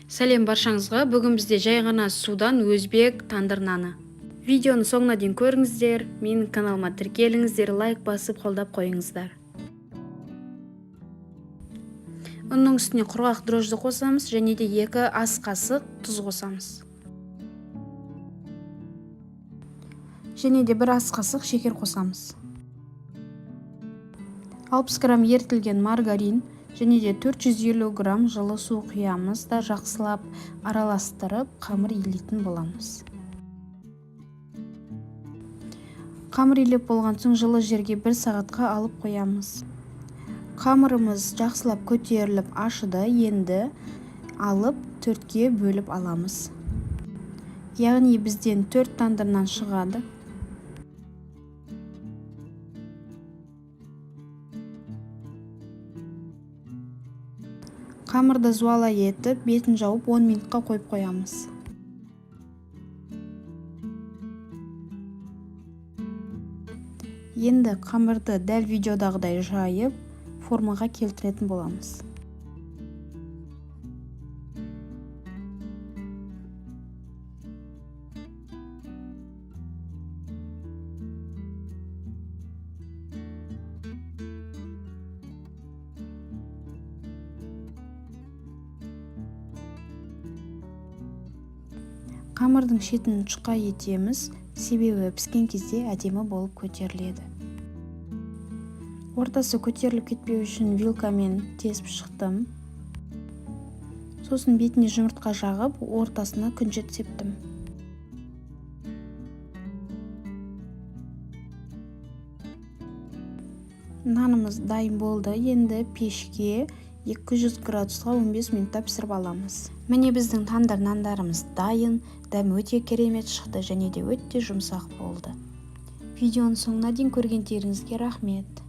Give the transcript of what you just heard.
Сәлем баршаңызға. Бүгін бізде жай ғана судан өзбек тандыр наны. Видеоны соңына дейін көріңіздер. Менің каналыма тіркеліңіздер, лайк басып қолдап қойыңыздар. Ұнның үстіне құрғақ дрожжды қосамыз және де 2 ас қасық тұз қосамыз. Және де 1 ас қасық шекер қосамыз. 60 грамм ертілген маргарин және де 450 грамм жылы су құямыз да жақсылап араластырып қамыр илейтін боламыз. Қамыр илеп болған соң жылы жерге 1 сағатқа алып қоямыз. Қамырымыз жақсылап көтеріліп ашыды, енді алып 4-ке бөліп аламыз. Яғни бізден 4 тандыр нан шығады. Қамырды зуала етіп, бетін жауып 10 минутқа қойып қоямыз. Енді қамырды дәл видеодағыдай жайып, формаға келтіретін боламыз. Қамырдың шетін жұқа етеміз, себебі піскен кезде әдемі болып көтеріледі. Ортасы көтеріліп кетпеу үшін вилкамен тесіп шықтым. Сосын бетіне жұмыртқа жағып, ортасына күнжет септім. Нанымыз дайын болды. Енді пешке 200 градусқа 15 минутта пісіріп аламыз. Міне біздің тандыр нандарымыз дайын, дәмі өте керемет шықты және де өте жұмсақ болды. Видеоның соңына дейін көргендеріңізге рахмет.